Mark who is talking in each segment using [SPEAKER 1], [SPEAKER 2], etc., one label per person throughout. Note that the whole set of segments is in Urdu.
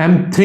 [SPEAKER 1] M3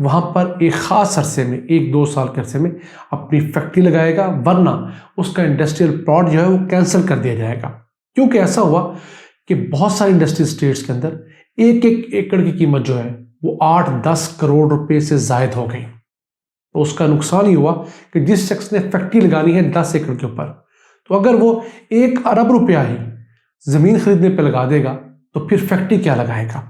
[SPEAKER 1] وہاں پر ایک خاص عرصے میں 1-2 سال کے عرصے میں اپنی فیکٹری لگائے گا، ورنہ اس کا انڈسٹریل پلاٹ جو ہے وہ کینسل کر دیا جائے گا۔ کیونکہ ایسا ہوا کہ بہت ساری انڈسٹریل اسٹیٹس کے اندر ایک ایکڑ کی قیمت جو ہے وہ 8-10 کروڑ روپے سے زائد ہو گئی۔ تو اس کا نقصان ہی ہوا کہ جس شخص نے فیکٹری لگانی ہے 10 ایکڑ کے اوپر، تو اگر وہ 1 ارب روپیہ ہی زمین خریدنے پہ لگا دے گا تو پھر فیکٹری کیا لگائے گا،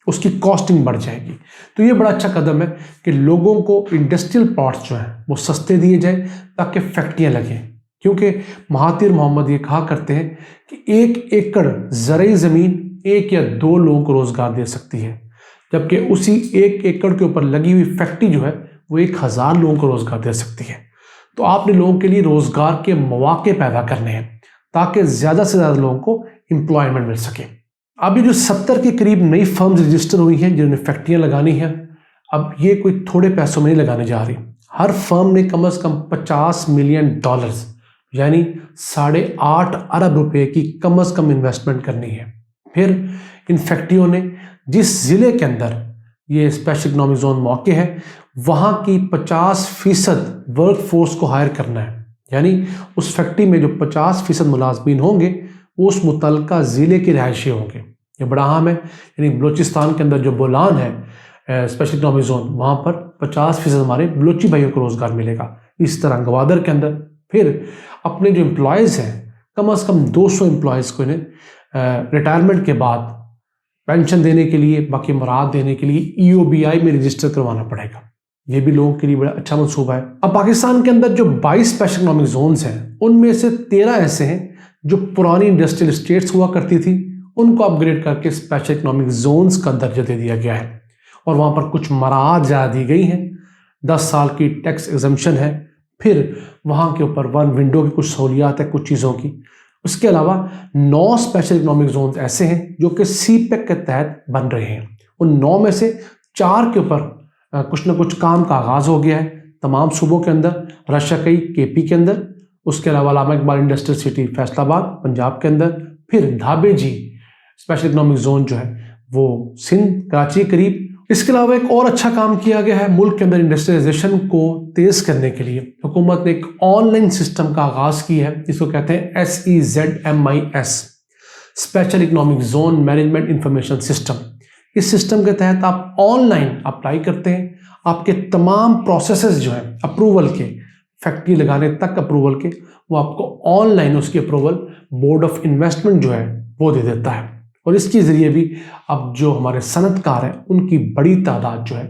[SPEAKER 1] اس کی کاسٹنگ بڑھ جائے گی۔ تو یہ بڑا اچھا قدم ہے کہ لوگوں کو انڈسٹریل پلاٹس جو ہیں وہ سستے دیے جائیں تاکہ فیکٹریاں لگیں، کیونکہ مہاتیر محمد یہ کہا کرتے ہیں کہ 1 ایکڑ زرعی زمین 1 یا 2 لوگوں کو روزگار دے سکتی ہے، جبکہ اسی 1 ایکڑ کے اوپر لگی ہوئی فیکٹری جو ہے وہ 1000 لوگوں کو روزگار دے سکتی ہے۔ تو آپ نے لوگوں کے لیے روزگار کے مواقع پیدا کرنے ہیں تاکہ زیادہ سے زیادہ لوگوں کو امپلائمنٹ مل سکے۔ ابھی جو 70 کے قریب نئی فرمز رجسٹر ہوئی ہیں جنہوں نے فیکٹریاں لگانی ہیں، اب یہ کوئی تھوڑے پیسوں میں نہیں لگانے جا رہی۔ ہر فرم نے کم از کم $50 ملین یعنی 8.5 ارب روپے کی کم از کم انویسٹمنٹ کرنی ہے۔ پھر ان فیکٹریوں نے جس ضلع کے اندر یہ اسپیشل اکنامک زون موقع ہے وہاں کی 50% ورک فورس کو ہائر کرنا ہے، یعنی اس فیکٹری میں جو 50% ملازمین ہوں گے وہ اس متعلقہ ضلع کے رہائشی ہوں گے۔ یہ بڑا اہم ہے، یعنی بلوچستان کے اندر جو بولان ہے اسپیشل اکنامک زون، وہاں پر 50% ہمارے بلوچی بھائیوں کو روزگار ملے گا۔ اس طرح گوادر کے اندر پھر اپنے جو امپلائیز ہیں کم از کم 200 امپلائیز کو انہیں ریٹائرمنٹ کے بعد پینشن دینے کے لیے، باقی مراد دینے کے لیے EOBI میں رجسٹر کروانا پڑے گا۔ یہ بھی لوگوں کے لیے بڑا اچھا منصوبہ ہے۔ اب پاکستان کے اندر جو 22 اسپیشل اکنامک زونز ہیں ان میں سے 13 ایسے ہیں جو پرانی انڈسٹریل اسٹیٹس ہوا کرتی تھی، ان کو اپ گریڈ کر کے اسپیشل اکنامک زونز کا درجہ دے دیا گیا ہے، اور وہاں پر کچھ مراعات زیادہ دی گئی ہیں۔ 10 سال کی ٹیکس ایگزمپشن ہے، پھر وہاں کے اوپر 1 ونڈو کی کچھ سہولیات ہے کچھ چیزوں کی۔ اس کے علاوہ 9 اسپیشل اکنامک زونز ایسے ہیں جو کہ CPEC کے تحت بن رہے ہیں۔ ان 9 میں سے 4 کے اوپر کچھ نہ کچھ کام کا آغاز ہو گیا ہے تمام صوبوں کے اندر، رشکئی KP کے اندر، اس کے علاوہ علامہ اقبال انڈسٹریل سٹی فیصل آباد پنجاب کے اندر، پھر دھابے جی اسپیشل اکنامک زون جو ہے وہ سندھ کراچی کے قریب۔ اس کے علاوہ ایک اور اچھا کام کیا گیا ہے ملک کے اندر انڈسٹریلائزیشن کو تیز کرنے کے لیے۔ حکومت نے ایک آن لائن سسٹم کا آغاز کیا ہے جس کو کہتے ہیں SEZMIS special economic zone management information system. اس سسٹم کے تحت آپ آن لائن اپلائی کرتے ہیں، آپ کے تمام پروسیسز جو ہیں اپروول کے، فیکٹری لگانے تک اپروول کے، وہ آپ کو آن لائن اس کی اپروول بورڈ آف انویسٹمنٹ جو ہے وہ دے دیتا ہے۔ اور اس کے ذریعے بھی اب جو ہمارے صنعت کار ہیں ان کی بڑی تعداد جو ہے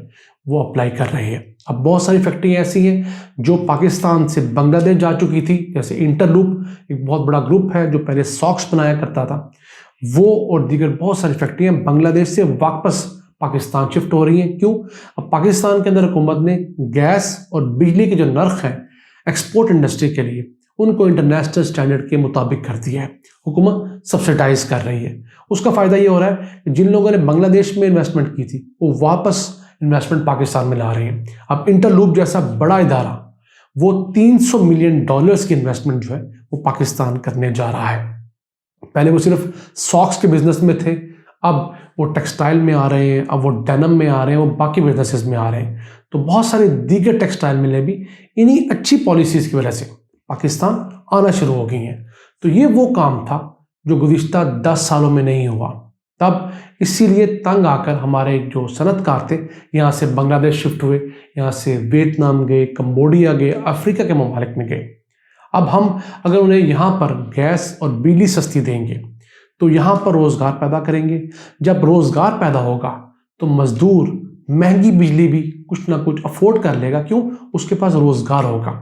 [SPEAKER 1] وہ اپلائی کر رہے ہیں۔ اب بہت ساری فیکٹریاں ایسی ہیں جو پاکستان سے بنگلہ دیش جا چکی تھی، جیسے انٹرلوپ ایک بہت بڑا گروپ ہے جو پہلے ساکس بنایا کرتا تھا، وہ اور دیگر بہت ساری فیکٹریاں بنگلہ دیش سے واپس پاکستان شفٹ ہو رہی ہیں۔ کیوں؟ اب پاکستان کے اندر حکومت نے گیس اور بجلی کے جو نرخ ہیں ایکسپورٹ انڈسٹری کے لیے ان کو انٹرنیشنل سٹینڈرڈ کے مطابق کر دیا ہے، حکومت سبسیڈائز کر رہی ہے۔ اس کا فائدہ یہ ہو رہا ہے کہ جن لوگوں نے بنگلہ دیش میں انویسٹمنٹ کی تھی وہ واپس انویسٹمنٹ پاکستان میں لا رہے ہیں۔ اب انٹرلوپ جیسا بڑا ادارہ وہ $300 ملین کی انویسٹمنٹ جو ہے وہ پاکستان کرنے جا رہا ہے۔ پہلے وہ صرف ساکس کے بزنس میں تھے، اب وہ ٹیکسٹائل میں آ رہے ہیں، اب وہ ڈینم میں آ رہے ہیں، وہ باقی بزنسز میں آ رہے ہیں۔ تو بہت سارے دیگر ٹیکسٹائل ملیں بھی انہی اچھی پالیسیز کی وجہ سے پاکستان آنا شروع ہو گئی ہیں۔ تو یہ وہ کام تھا جو گزشتہ 10 سالوں میں نہیں ہوا۔ تب اسی لیے تنگ آ کر ہمارے جو صنعت کار تھے یہاں سے بنگلہ دیش شفٹ ہوئے، یہاں سے ویتنام گئے، کمبوڈیا گئے، افریقہ کے ممالک میں گئے۔ اب ہم اگر انہیں یہاں پر گیس اور بجلی سستی دیں گے تو یہاں پر روزگار پیدا کریں گے۔ جب روزگار پیدا ہوگا تو مزدور مہنگی بجلی بھی کچھ نہ کچھ افورڈ کر لے گا، کیوں؟ اس کے پاس روزگار ہوگا۔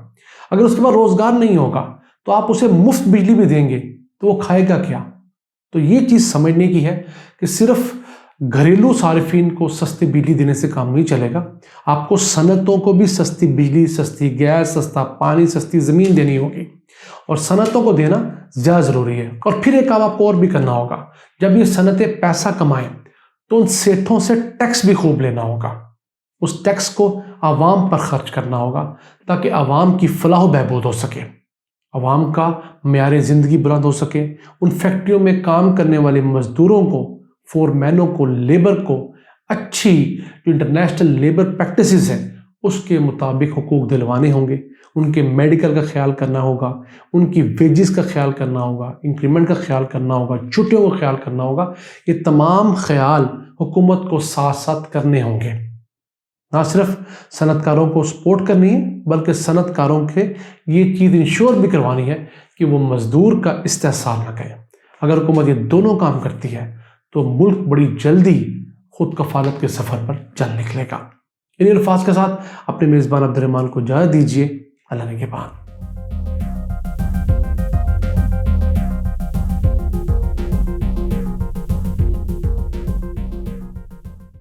[SPEAKER 1] اگر اس کے پاس روزگار نہیں ہوگا تو آپ اسے مفت بجلی بھی دیں گے تو وہ کھائے گا کیا؟ تو یہ چیز سمجھنے کی ہے کہ صرف گھریلو صارفین کو سستی بجلی دینے سے کام نہیں چلے گا، آپ کو صنعتوں کو بھی سستی بجلی، سستی گیس، سستا پانی، سستی زمین دینی ہوگی، اور صنعتوں کو دینا زیادہ ضروری ہے۔ اور پھر ایک کام آپ کو اور بھی کرنا ہوگا، جب یہ صنعتیں پیسہ کمائیں تو ان سیٹھوں سے ٹیکس بھی خوب لینا ہوگا، اس ٹیکس کو عوام پر خرچ کرنا ہوگا تاکہ عوام کی فلاح و بہبود ہو سکے، عوام کا معیار زندگی بلند ہو سکے، ان فیکٹریوں میں کام کرنے والے مزدوروں کو، فور مینوں کو، لیبر کو اچھی جو انٹرنیشنل لیبر پریکٹسز ہیں اس کے مطابق حقوق دلوانے ہوں گے، ان کے میڈیکل کا خیال کرنا ہوگا، ان کی ویجز کا خیال کرنا ہوگا، انکریمنٹ کا خیال کرنا ہوگا، چھٹیوں کا خیال کرنا ہوگا۔ یہ تمام خیال حکومت کو ساتھ ساتھ کرنے ہوں گے۔ نہ صرف صنعت کاروں کو سپورٹ کرنی ہے بلکہ صنعت کاروں کے یہ چیز انشور بھی کروانی ہے کہ وہ مزدور کا استحصال نہ کریں۔ اگر حکومت یہ دونوں کام کرتی ہے تو ملک بڑی جلدی خود کفالت کے سفر پر چل نکلے گا۔ ان الفاظ کے ساتھ اپنے میزبان عبد الرحمان کو اجازت دیجیے۔ اللہ نگہبان۔